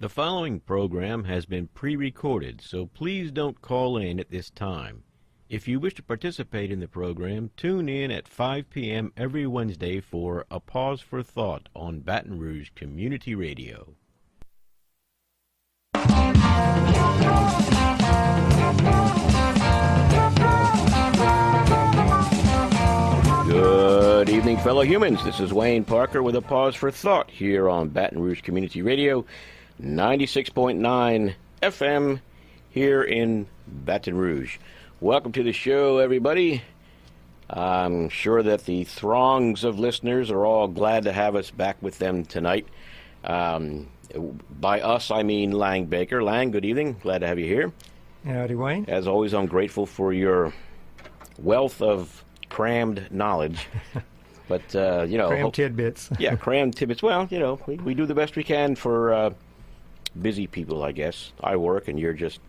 The following program has been pre-recorded, so please don't call in at this time. If you wish to participate in the program, tune in at 5 p.m. every Wednesday for A Pause for Thought on Baton Rouge Community Radio. Good evening, fellow humans. This is Wayne Parker with A Pause for Thought here on Baton Rouge Community Radio, 96.9 FM here in Baton Rouge. Welcome to the show, everybody. I'm sure that the throngs of listeners are all glad to have us back with them tonight. By us, I mean Lang Baker. Lang, good evening. Glad to have you here. Howdy, Wayne. As always, I'm grateful for your wealth of crammed knowledge. But, Crammed tidbits. Yeah, crammed tidbits. Well, we do the best we can for busy people, I guess. I work and you're just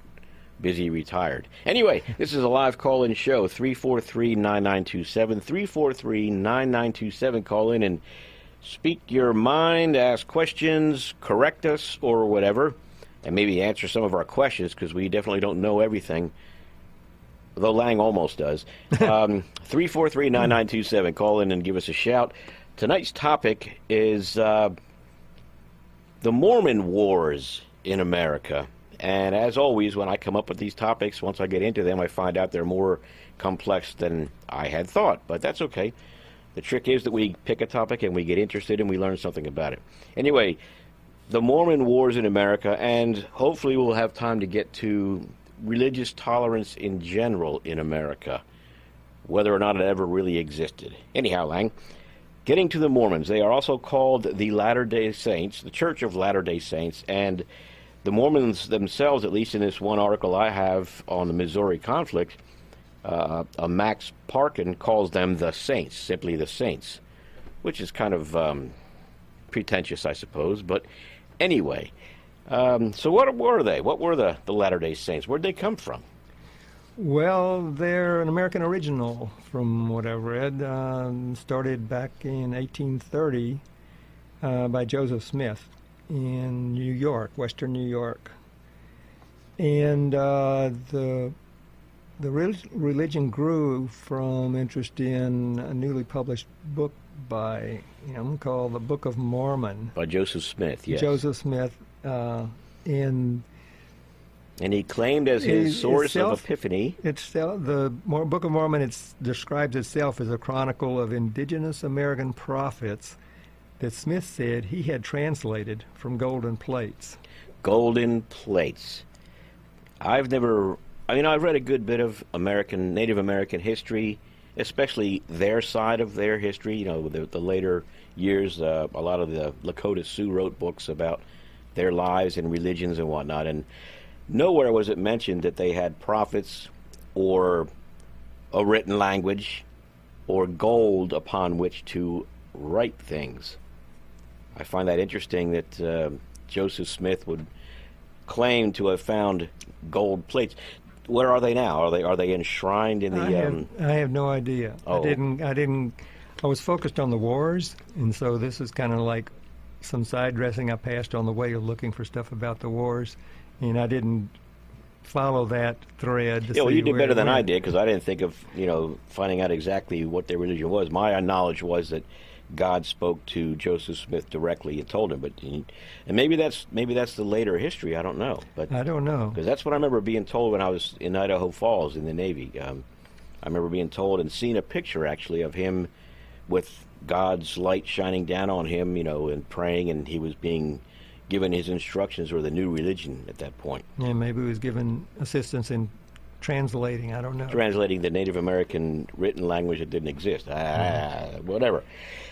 busy retired. Anyway, this is a live call-in show, 343-9927, 343-9927. Call in and speak your mind, ask questions, correct us, or whatever, and maybe answer some of our questions, because we definitely don't know everything, though Lang almost does. 343-9927. Call in and give us a shout. Tonight's topic is the Morman Wars in America. And as always, when I come up with these topics, once I get into them, I find out they're more complex than I had thought. But that's okay. The trick is that we pick a topic and we get interested and we learn something about it. Anyway, the Morman Wars in America, and hopefully we'll have time to get to religious tolerance in general in America, whether or not it ever really existed. Anyhow, Lang, getting to the Mormons, they are also called the Latter-day Saints, the Church of Latter-day Saints, and the Mormons themselves, at least in this one article I have on the Missouri conflict, Max Parkin calls them the Saints, simply the Saints, which is kind of pretentious, I suppose. But anyway, so what were they? What were the Latter-day Saints? Where'd they come from? Well, they're an American original, from what I've read. Started back in 1830 by Joseph Smith in New York, Western New York. And the religion grew from interest in a newly published book by, called the Book of Mormon. By Joseph Smith, yes. Joseph Smith, and he claimed as his source of epiphany. The Book of Mormon describes itself as a chronicle of indigenous American prophets that Smith said he had translated from golden plates. Golden plates. I've read a good bit of Native American history, especially their side of their history. The later years, a lot of the Lakota Sioux wrote books about their lives and religions and whatnot, and nowhere was it mentioned that they had prophets or a written language or gold upon which to write things. I find that interesting that Joseph Smith would claim to have found gold plates. Where are they now? Are they enshrined in the? I have no idea. Oh. I was focused on the wars, and so this is kind of like some side dressing I passed on the way of looking for stuff about the wars, and I didn't follow that thread. Yeah, well, you did better than I did, because I didn't think of finding out exactly what their religion was. My knowledge was that God spoke to Joseph Smith directly and told him, and maybe that's the later history. I don't know, but I don't know, because that's what I remember being told when I was in Idaho Falls in the Navy. I remember being told and seeing a picture actually of him with God's light shining down on him, and praying, and he was being given his instructions or the new religion at that point. Yeah, maybe he was given assistance in translating. I don't know. Translating the Native American written language that didn't exist. Whatever.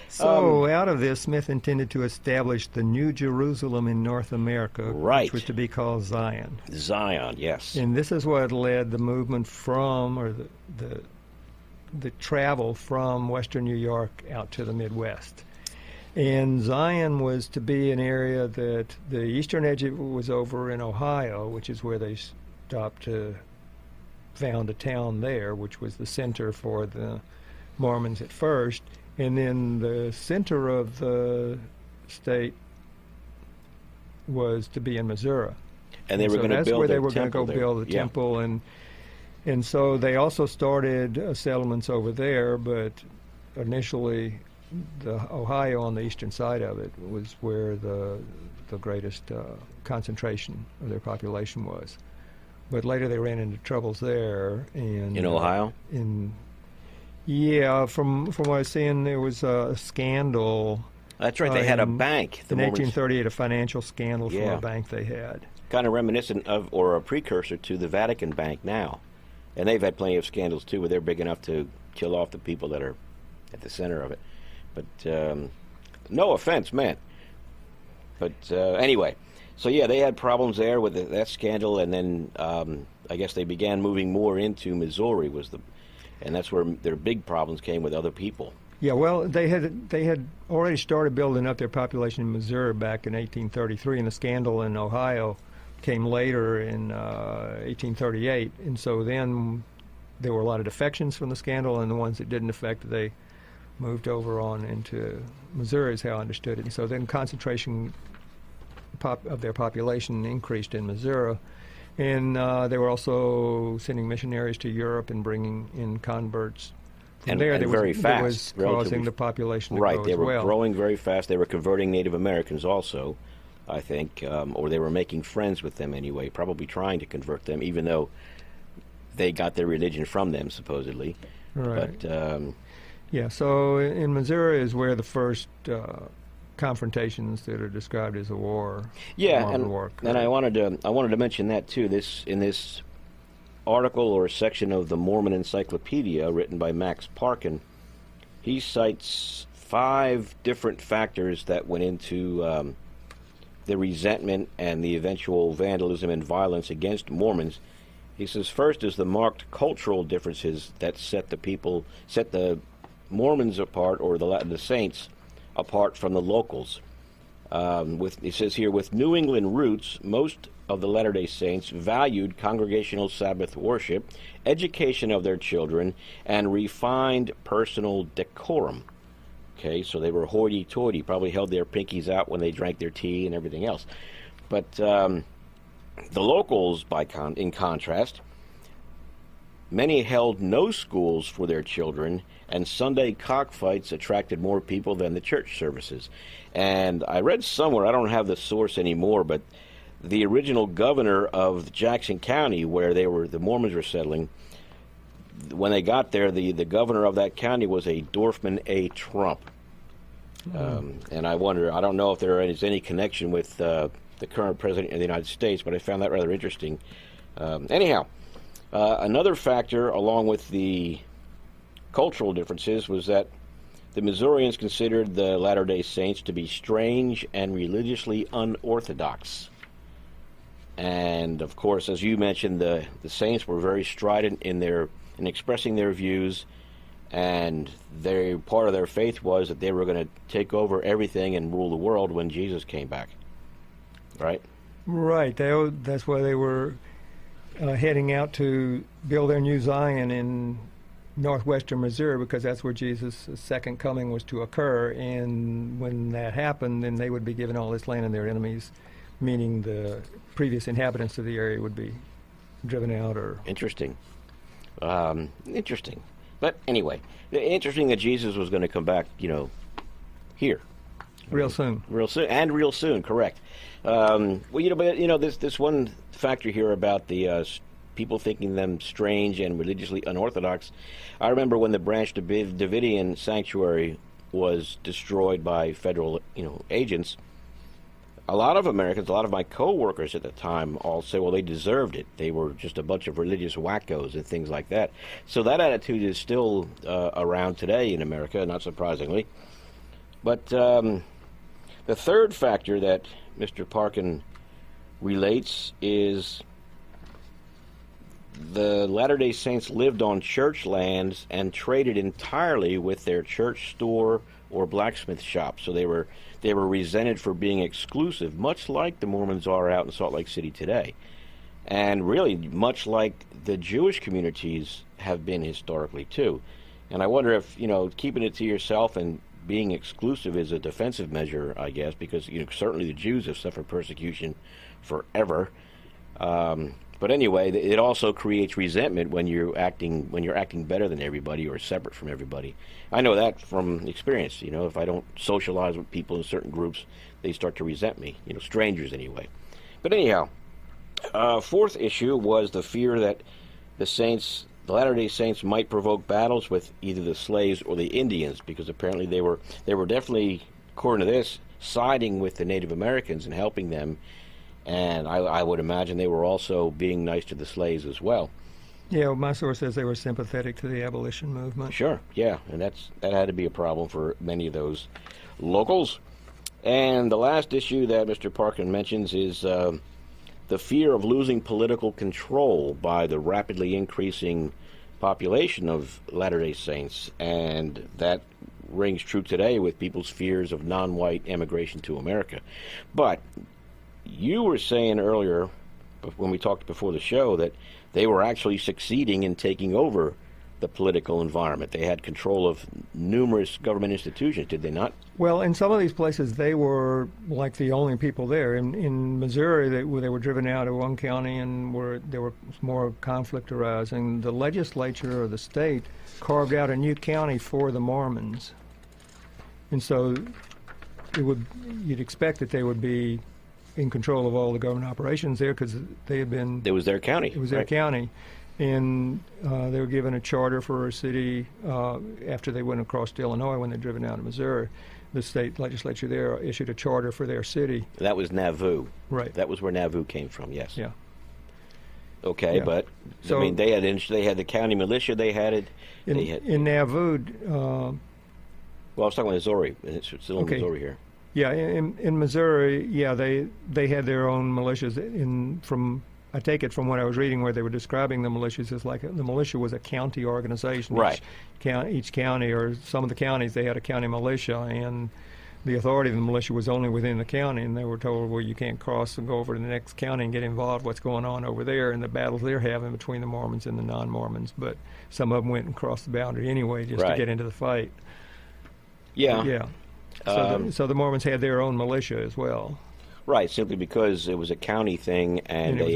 So out of this, Smith intended to establish the New Jerusalem in North America, right, which was to be called Zion. Zion, yes. And this is what led the movement from, or the travel from Western New York out to the Midwest. And Zion was to be an area that the eastern edge of it was over in Ohio, which is where they stopped to found a town there, which was the center for the Mormons at first. And then the center of the state was to be in Missouri. And they were going to build that's where they their were going to temple go there. build the Yeah. temple, and so they also started settlements over there, but initially the Ohio on the eastern side of it was where the greatest concentration of their population was. But later they ran into troubles there. And In Ohio? Yeah, from what I was seeing, there was a scandal. That's right. They had a bank. In 1838, a financial scandal Yeah. for a bank they had. Kind of reminiscent of, or a precursor to, the Vatican Bank now. And they've had plenty of scandals, too, where they're big enough to kill off the people that are at the center of it. But no offense meant. But anyway, so yeah, they had problems there with that scandal, and then I guess they began moving more into Missouri, and that's where their big problems came with other people. Yeah, well, they had already started building up their population in Missouri back in 1833, and the scandal in Ohio came later in 1838, and so then there were a lot of defections from the scandal, and the ones that didn't defect, they moved over on into Missouri, is how I understood it. And so then concentration of their population increased in Missouri, and they were also sending missionaries to Europe and bringing in converts. From And there, very that fast, was relatively causing the population to Right, grow they as were well. growing very fast. They were converting Native Americans also, I think, or they were making friends with them anyway, probably trying to convert them, even though they got their religion from them, supposedly. Right. But yeah, so in Missouri is where the first confrontations that are described as a war. yeah, Mormon and, war and I occurred. wanted to mention that too. In this article or section of the Mormon Encyclopedia written by Max Parkin, he cites 5 different factors that went into the resentment and the eventual vandalism and violence against Mormons. He says first is the marked cultural differences that set the Mormons apart, or the saints apart from the locals. He says here, with New England roots, most of the Latter-day Saints valued congregational Sabbath worship, education of their children, and refined personal decorum. Okay, so they were hoity-toity, probably held their pinkies out when they drank their tea and everything else. But the locals, in contrast, many held no schools for their children, and Sunday cockfights attracted more people than the church services. And I read somewhere, I don't have the source anymore, but the original governor of Jackson County, where the Mormons were settling, when they got there, the governor of that county was a Dorfman A. Trump. And I wonder, I don't know if there is any connection with the current president of the United States, but I found that rather interesting. Anyhow, another factor, along with the cultural differences, was that the Missourians considered the Latter-day Saints to be strange and religiously unorthodox. And, of course, as you mentioned, the Saints were very strident in expressing their views, and part of their faith was that they were going to take over everything and rule the world when Jesus came back. Right? Right. That's why they were heading out to build their new Zion in northwestern Missouri, because that's where Jesus' second coming was to occur. And when that happened, then they would be given all this land, and their enemies, meaning the previous inhabitants of the area, would be driven out. Or Interesting. Interesting. But anyway, interesting that Jesus was going to come back, here. real soon. Real soon, correct. This one factor here about the people thinking them strange and religiously unorthodox. I remember when the Branch Davidian sanctuary was destroyed by federal, agents. A lot of Americans, a lot of my co-workers at the time all say, well, they deserved it. They were just a bunch of religious wackos and things like that. So that attitude is still around today in America, not surprisingly. But the third factor that Mr. Parkin relates is the Latter-day Saints lived on church lands and traded entirely with their church store or blacksmith shop. So they were resented for being exclusive, much like the Mormons are out in Salt Lake City today. And really much like the Jewish communities have been historically too. And I wonder if, keeping it to yourself and being exclusive is a defensive measure, I guess, because certainly the Jews have suffered persecution forever. But anyway, it also creates resentment when you're acting better than everybody or separate from everybody. I know that from experience. If I don't socialize with people in certain groups, they start to resent me. Strangers anyway. But anyhow, fourth issue was the fear that the Latter-day Saints might provoke battles with either the slaves or the Indians, because apparently they were definitely, according to this, siding with the Native Americans and helping them. And I would imagine they were also being nice to the slaves as well. Yeah, well, my source says they were sympathetic to the abolition movement. Sure, yeah, and that had to be a problem for many of those locals. And the last issue that Mr. Parkin mentions is the fear of losing political control by the rapidly increasing population of Latter-day Saints, and that rings true today with people's fears of non-white immigration to America. But you were saying earlier, when we talked before the show, that they were actually succeeding in taking over the political environment. They had control of numerous government institutions, did they not? Well, in some of these places, they were like the only people there. In Missouri, they were driven out of one county, and there was more conflict arising. The legislature of the state carved out a new county for the Mormons, and so you'd expect that they would be in control of all the government operations there, because they had been... It was their county. It was their county. And they were given a charter for a city after they went across to Illinois when they'd driven out of Missouri. The state legislature there issued a charter for their city. That was Nauvoo. Right. That was where Nauvoo came from, yes. Yeah. Okay, yeah. But, so, they had the county militia, they had it. In Nauvoo... well, I was talking about Missouri. It's still in Missouri here. Yeah, in Missouri, yeah, they had their own militias. I take it from what I was reading, where they were describing the militias as like the militia was a county organization. Right. Each county, or some of the counties, they had a county militia, and the authority of the militia was only within the county, and they were told, well, you can't cross and go over to the next county and get involved what's going on over there and the battles they're having between the Mormons and the non-Mormons. But some of them went and crossed the boundary anyway just to get into the fight. Yeah. Yeah. So the Mormons had their own militia as well. Right, simply because it was a county thing, and they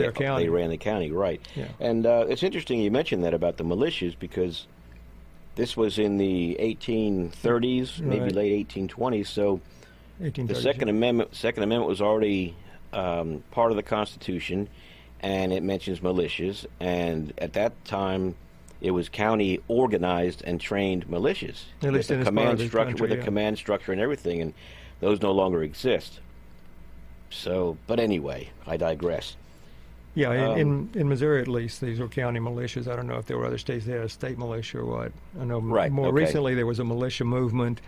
ran the county, right. Yeah. And it's interesting you mentioned that about the militias, because this was in the 1830s, maybe late 1820s, so the Second Amendment was already part of the Constitution, and it mentions militias, and at that time it was county organized and trained militias with a command structure and everything, and those no longer exist. So, but anyway, I digress. Yeah, in Missouri at least, these were county militias. I don't know if there were other states that had a state militia or what. I know more recently there was a militia movement,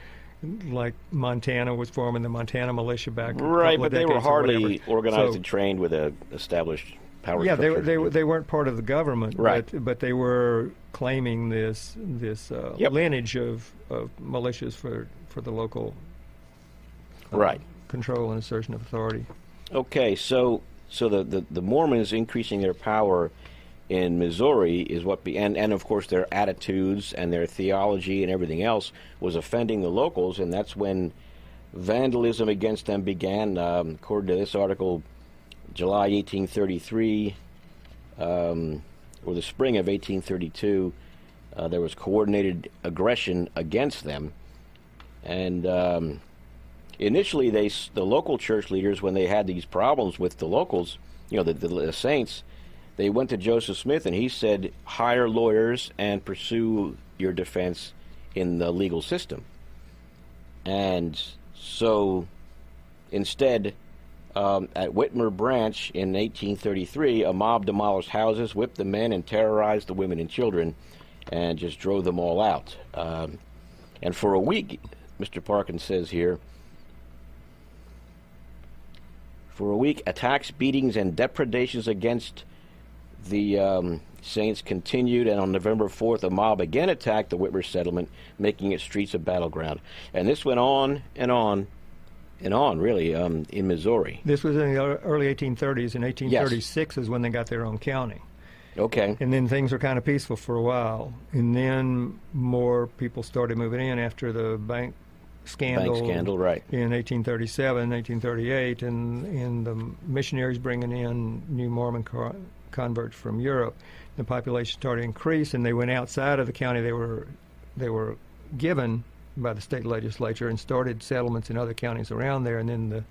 like Montana was forming the Montana militia back. Right, but they were hardly organized and trained with an established power structure. Yeah, they weren't part of the government, right. but they were claiming this lineage of militias for the local control and assertion of authority. Okay, so the Mormons increasing their power in Missouri is and of course their attitudes and their theology and everything else was offending the locals, and that's when vandalism against them began. According to this article, July 1833, or the spring of 1832, there was coordinated aggression against them, and initially the local church leaders, when they had these problems with the locals, the saints, they went to Joseph Smith, and he said, hire lawyers and pursue your defense in the legal system. And so instead, at Whitmer Branch in 1833, a mob demolished houses, whipped the men, and terrorized the women and children, and just drove them all out. And for a week, Mr. Parkin says here, for a week, attacks, beatings, and depredations against the Saints continued, and on November 4th, a mob again attacked the Whitmer settlement, making its streets a battleground. And this went on and on and on, really, in Missouri. This was in the early 1830s, and 1836 is when they got their own county. Okay. And then things were kind of peaceful for a while, and then more people started moving in after the bank scandal, right. in 1837, 1838, and the missionaries bringing in new Mormon converts from Europe. The population started to increase, and they went outside of the county they were given by the state legislature and started settlements in other counties around there, and then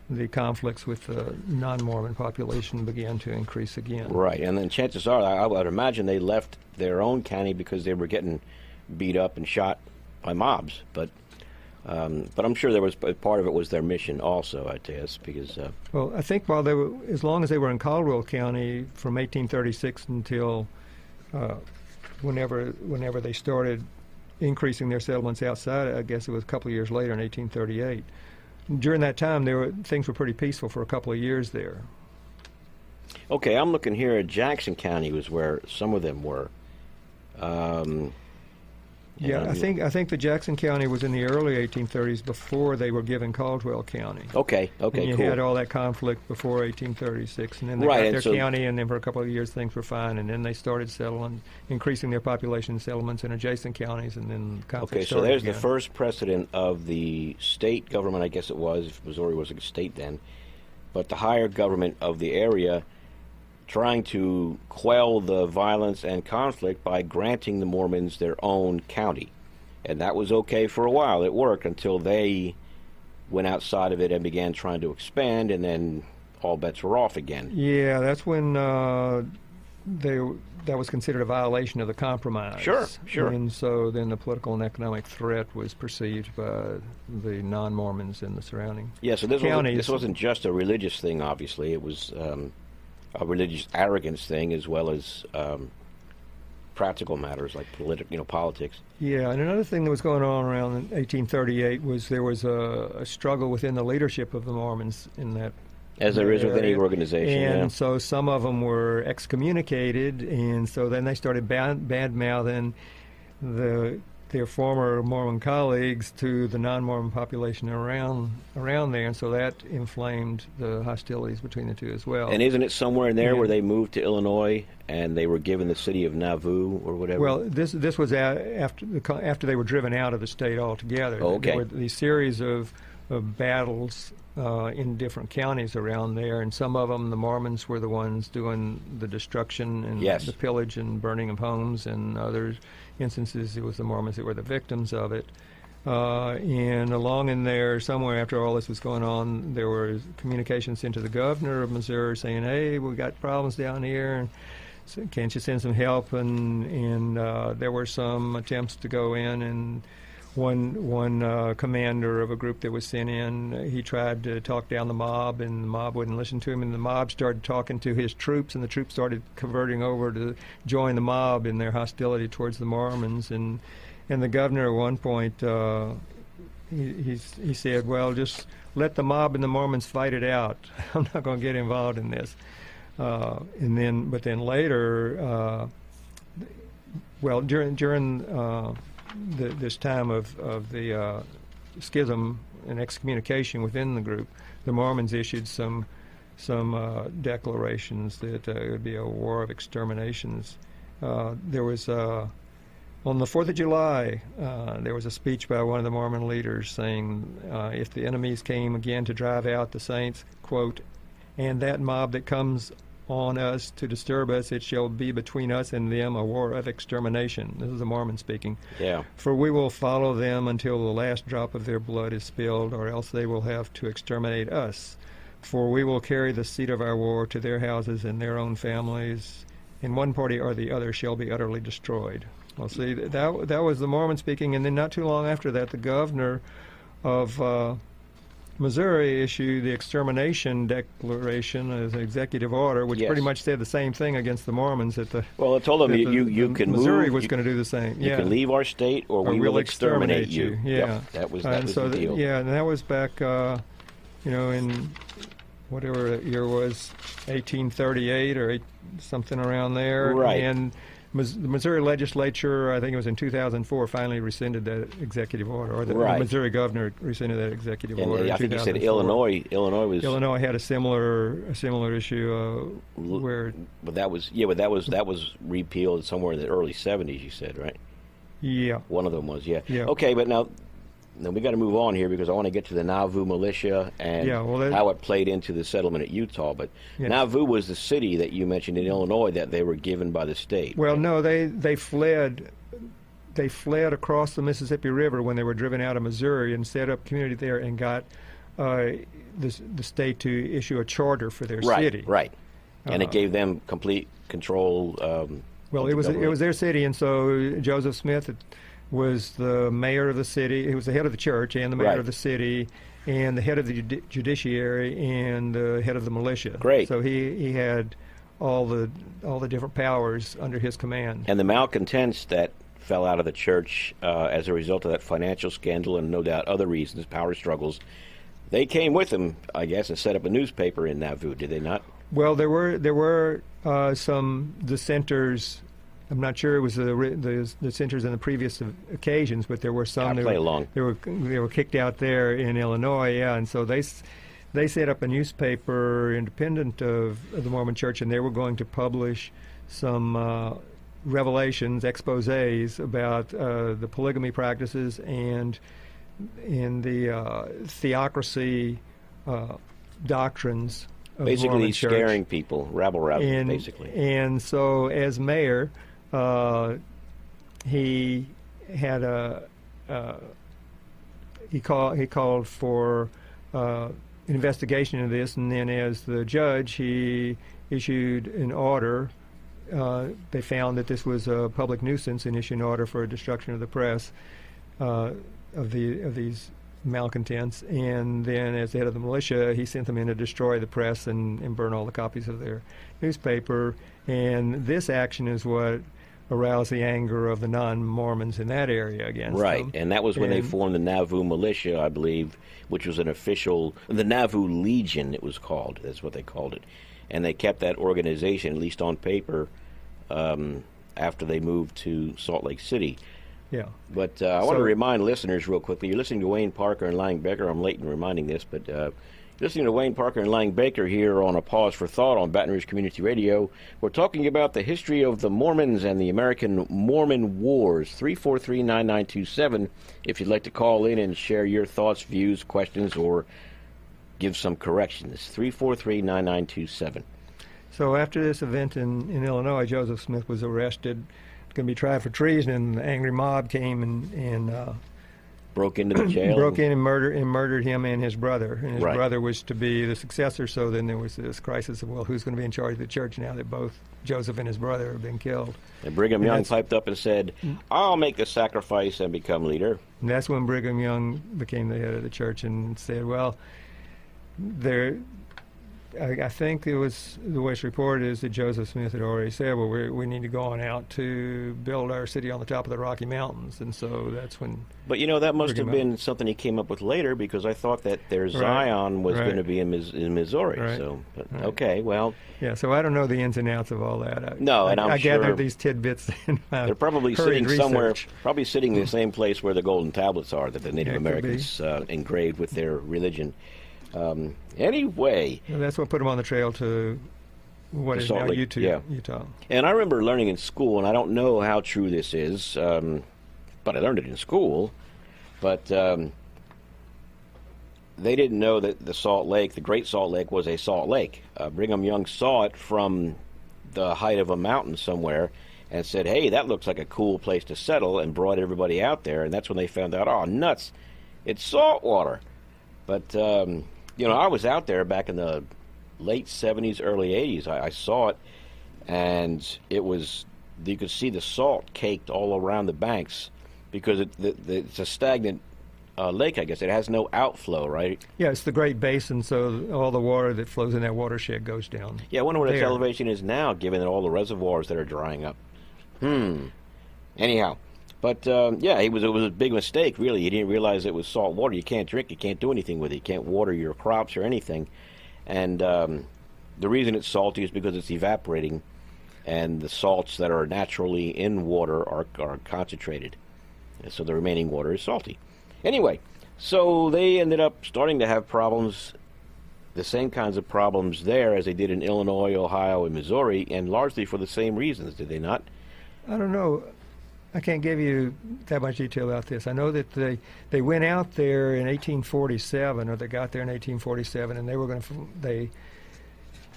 the conflicts with the non-Mormon population began to increase again. Right, and then chances are, I would imagine they left their own county because they were getting beat up and shot by mobs. But I'm sure there was part of it was their mission also, I guess, because. Well, I think while as long as they were in Caldwell County from 1836 until whenever they started increasing their settlements outside, I guess it was a couple of years later in 1838. During that time, things were pretty peaceful for a couple of years there. Okay, I'm looking here at Jackson County was where some of them were. I think the Jackson County was in the early 1830s before they were given Caldwell County. Okay, and you cool. had all that conflict before 1836, and then they got their county, and then for a couple of years things were fine, and then they started settling, increasing their population settlements in adjacent counties, and then conflict started there's again. the first precedent of the state government, I guess it was, if Missouri was a state then, but the higher government of the area trying to quell the violence and conflict by granting the Mormons their own county. And that was okay for a while. It worked until they went outside of it and began trying to expand, and then all bets were off again. Yeah, that's when that was considered a violation of the compromise. Sure. And so then the political and economic threat was perceived by the non-Mormons in the surrounding so counties. This wasn't just a religious thing, obviously. It was a religious arrogance thing as well as practical matters like politics. Yeah, and another thing that was going on around 1838 was there was a struggle within the leadership of the Mormons in that. As there is with any organization. And so some of them were excommunicated, and so then they started bad-mouthing their former Mormon colleagues to the non-Mormon population around there, and so that inflamed the hostilities between the two as well. And isn't it somewhere in there where they moved to Illinois and they were given the city of Nauvoo or whatever? Well, this was after they were driven out of the state altogether. Oh, okay. There were these series of battles in different counties around there, and some of them, the Mormons were the ones doing the destruction and the pillage and burning of homes, and other instances it was the Mormons that were the victims of it. And along in there, somewhere after all this was going on, there were communications sent to the governor of Missouri saying, "Hey, we got problems down here, and so can't you send some help?" And there were some attempts to go in, and one commander of a group that was sent in, he tried to talk down the mob, and the mob wouldn't listen to him, and the mob started talking to his troops, and the troops started converting over to join the mob in their hostility towards the Mormons. And the governor at one point, he said, "Well, just let the mob and the Mormons fight it out. I'm not going to get involved in this." But then later, during this time of the schism and excommunication within the group, the Mormons issued some declarations that it would be a war of exterminations. There was on the 4th of July, there was a speech by one of the Mormon leaders saying, if the enemies came again to drive out the saints, quote, "and that mob that comes on us to disturb us, it shall be between us and them a war of extermination." This is a Mormon speaking. Yeah. "For we will follow them until the last drop of their blood is spilled, or else they will have to exterminate us. For we will carry the seat of our war to their houses and their own families, and one party or the other shall be utterly destroyed." Well, see, that was the Mormon speaking, and then not too long after that, the governor of Missouri issued the extermination declaration as an executive order, which pretty much said the same thing against the Mormons. It told them you can Missouri move. was going to do the same. You can leave our state, or we will exterminate you. Yeah, yep, that was the deal. And that was back, in whatever the year was, 1838 or something around there. Right. And the Missouri legislature, I think it was in 2004, finally rescinded that executive order, or the Missouri governor rescinded that executive order. And I think you said Illinois had a similar issue where. But that was repealed somewhere in the early 70s. You said, right? Yeah. One of them was, yeah. Yeah. Okay, but now Now we got to move on here because I want to get to the Nauvoo militia and how it played into the settlement at Utah. But Nauvoo was the city that you mentioned in Illinois that they were given by the state. Well, right? no, they fled. They fled across the Mississippi River when they were driven out of Missouri and set up community there and got the state to issue a charter for their city. Right. And it gave them complete control. Well, it was their city, and so Joseph Smith was the mayor of the city. He was the head of the church and the mayor of the city, and the head of the judiciary and the head of the militia. Great. So he had all the different powers under his command. And the malcontents that fell out of the church as a result of that financial scandal and no doubt other reasons, power struggles, they came with him, I guess, and set up a newspaper in Nauvoo. Did they not? Well, there were some dissenters. I'm not sure it was the dissenters in the previous occasions, but there were some. Play along. They were kicked out there in Illinois, and so they set up a newspaper independent of the Mormon Church, and they were going to publish some revelations, exposés about the polygamy practices and the theocracy doctrines. Basically scaring people, rabble, basically. And so, as mayor, he had he called for an investigation of this, and then as the judge, he issued an order. They found that this was a public nuisance and issued an order for destruction of the press of these malcontents, and then as the head of the militia, he sent them in to destroy the press and burn all the copies of their newspaper. And this action is what aroused the anger of the non-Mormons in that area against them. And that was when they formed the Nauvoo militia, I believe, which was an official, the Nauvoo Legion it was called. That's what they called it. And they kept that organization, at least on paper, after they moved to Salt Lake City. Yeah. But I want to remind listeners real quickly, you're listening to Wayne Parker and Lang Baker. I'm late in reminding this, but you're listening to Wayne Parker and Lang Baker here on A Pause for Thought on Baton Rouge Community Radio. We're talking about the history of the Mormons and the American Morman Wars. 343-9927 if you'd like to call in and share your thoughts, views, questions, or give some corrections. 343-9927. So after this event in Illinois, Joseph Smith was arrested, going to be tried for treason, and the angry mob came and broke into the jail. Broke in and murdered him and his brother. And his Right. brother was to be the successor. So then there was this crisis of, well, who's going to be in charge of the church now that both Joseph and his brother have been killed? And Brigham Young piped up and said, "I'll make the sacrifice and become leader." And that's when Brigham Young became the head of the church and said, well, I think it was, the way it's reported is that Joseph Smith had already said, well, we need to go on out to build our city on the top of the Rocky Mountains. And so that's when... But, that must have been something he came up with later, because I thought that their Zion was going to be in Missouri. Right. So, okay, well... Yeah, so I don't know the ins and outs of all that. I'm sure... gathered these tidbits in my They're probably sitting somewhere, probably sitting in the same place where the golden tablets are that the Native Americans engraved with their religion. Anyway, that's what put him on the trail to what is now Utah. And I remember learning in school, and I don't know how true this is, but I learned it in school. But they didn't know that the Great Salt Lake, was a salt lake. Brigham Young saw it from the height of a mountain somewhere, and said, "Hey, that looks like a cool place to settle," and brought everybody out there. And that's when they found out, oh, nuts, it's salt water. But I was out there back in the late 70s, early 80s. I saw it, and it was, you could see the salt caked all around the banks because it's a stagnant lake, I guess. It has no outflow, right? Yeah, it's the Great Basin, so all the water that flows in that watershed goes down. Yeah, I wonder what its elevation is now, given all the reservoirs that are drying up. Anyhow. But, it was a big mistake, really. You didn't realize it was salt water. You can't drink, you can't do anything with it. You can't water your crops or anything. And the reason it's salty is because it's evaporating, and the salts that are naturally in water are concentrated. And so the remaining water is salty. Anyway, so they ended up starting to have problems, the same kinds of problems there as they did in Illinois, Ohio, and Missouri, and largely for the same reasons, did they not? I don't know. I can't give you that much detail about this. I know that they went out there in 1847, or they got there in 1847, and they were going to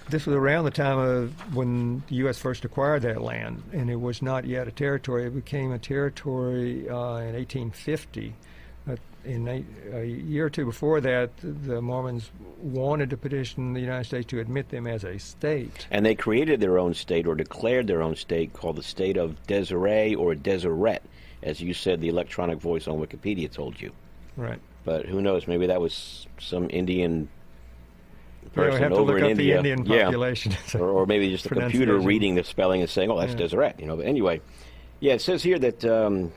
this was around the time of when the U.S. first acquired that land, and it was not yet a territory. It became a territory in 1850. A year or two before that, the Mormons wanted to petition the United States to admit them as a state. And they created their own state, or declared their own state, called the state of Deseret or Deseret, as you said, the electronic voice on Wikipedia told you. Right. But who knows? Maybe that was some Indian person have to over look in up India. the Indian population. Or maybe just a computer reading the spelling and saying, "Oh, that's Deseret." But anyway, it says here that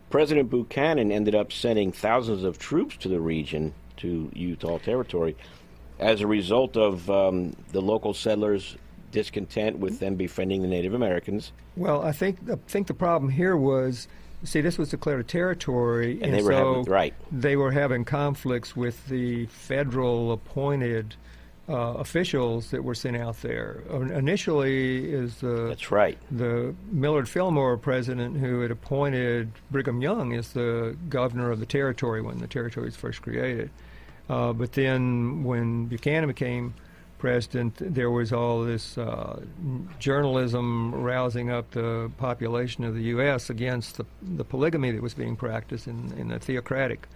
President Buchanan ended up sending thousands of troops to the region, to Utah Territory, as a result of the local settlers' discontent with them befriending the Native Americans. Well, I think the problem here was, see, this was declared a territory, and they were having conflicts with the federal appointed officials that were sent out there. Initially is the Millard Fillmore president who had appointed Brigham Young as the governor of the territory when the territory was first created. But then when Buchanan became president, there was all this journalism rousing up the population of the U.S. against the polygamy that was being practiced in the theocratic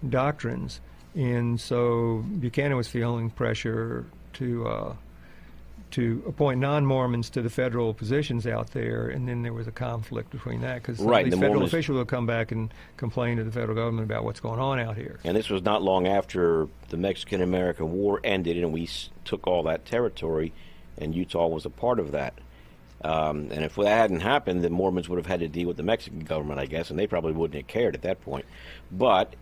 doctrines. And so Buchanan was feeling pressure to appoint non-Mormons to the federal positions out there, and then there was a conflict between that because these federal officials would come back and complain to the federal government about what's going on out here. And this was not long after the Mexican-American War ended, and we took all that territory, and Utah was a part of that. And if that hadn't happened, the Mormons would have had to deal with the Mexican government, I guess, and they probably wouldn't have cared at that point. But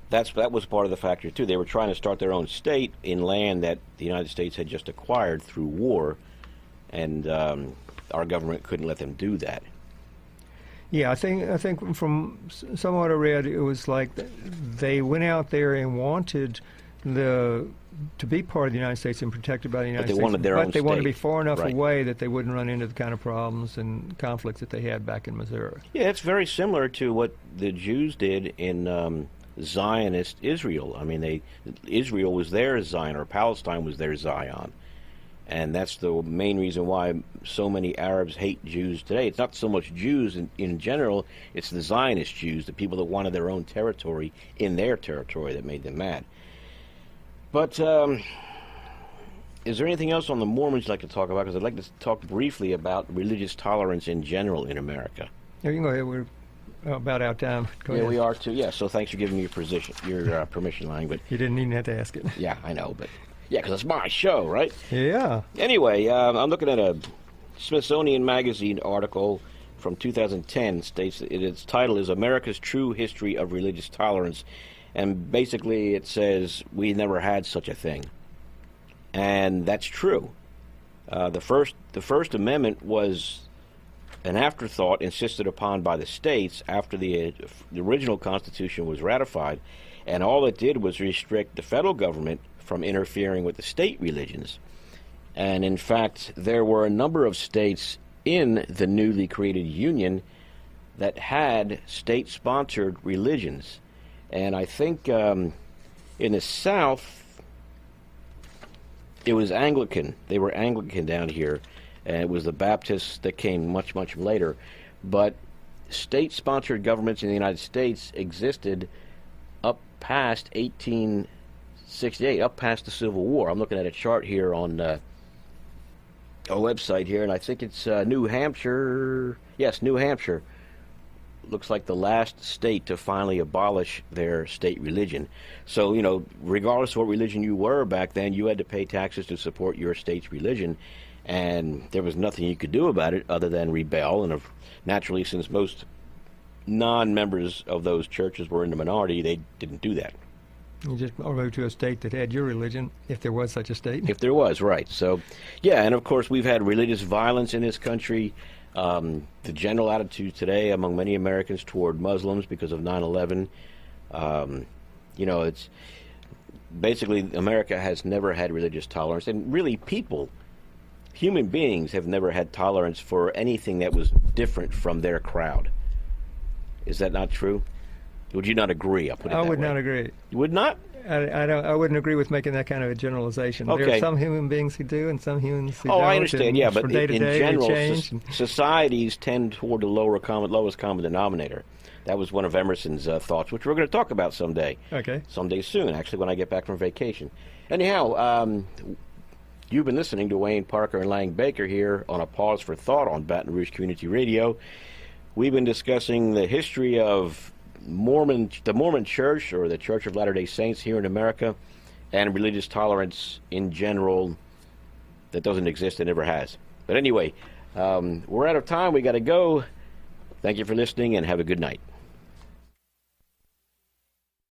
that was part of the factor, too. They were trying to start their own state in land that the United States had just acquired through war, and our government couldn't let them do that. Yeah, I think from somewhat I read, it was like they went out there and wanted to be part of the United States and protected by the United States. But they wanted to be far enough away that they wouldn't run into the kind of problems and conflicts that they had back in Missouri. Yeah, it's very similar to what the Jews did in Zionist Israel. I mean, Israel was their Zion, or Palestine was their Zion. And that's the main reason why so many Arabs hate Jews today. It's not so much Jews in general, it's the Zionist Jews, the people that wanted their own territory in their territory that made them mad. But is there anything else on the Mormons you'd like to talk about? Because I'd like to talk briefly about religious tolerance in general in America. Yeah, you can go ahead. We're about out of time. Go ahead. We are too. Yeah, so thanks for giving me your permission, Lang. But you didn't even have to ask it. Yeah, I know, but yeah, because it's my show, right? Yeah. Anyway, I'm looking at a Smithsonian Magazine article from 2010. States its title is "America's True History of Religious Tolerance," and basically it says we never had such a thing, and that's true. The First Amendment was an afterthought insisted upon by the states after the original Constitution was ratified, and all it did was restrict the federal government from interfering with the state religions. And in fact, there were a number of states in the newly created Union that had state-sponsored religions. And I think in the South, it was Anglican. They were Anglican down here. And it was the Baptists that came much, much later. But state-sponsored governments in the United States existed up past 1868, up past the Civil War. I'm looking at a chart here on a website here, and I think it's New Hampshire. Yes, New Hampshire looks like the last state to finally abolish their state religion. So, regardless of what religion you were back then, you had to pay taxes to support your state's religion. And there was nothing you could do about it other than rebel. And naturally, since most non-members of those churches were in the minority, they didn't do that. You just moved to a state that had your religion, if there was such a state. If there was, right. So, yeah, and of course we've had religious violence in this country. The general attitude today among many Americans toward Muslims because of 9/11. It's basically America has never had religious tolerance. And really human beings have never had tolerance for anything that was different from their crowd. Is that not true? Would you not agree? I'll put it I that would way. not agree. You would not? I wouldn't agree with making that kind of a generalization. There Okay. are some human beings who do, and some humans who Oh, don't. I understand. And Yeah, from but day to in day, general, they change. societies tend toward the lowest common denominator. That was one of Emerson's thoughts, which we're going to talk about someday. Okay. Someday soon, actually, when I get back from vacation. Anyhow, you've been listening to Wayne Parker and Lang Baker here on A Pause for Thought on Baton Rouge Community Radio. We've been discussing the history of the Mormon Church, or the Church of Latter-day Saints here in America, and religious tolerance in general that doesn't exist and never has. But anyway, we're out of time. We got to go. Thank you for listening, and have a good night.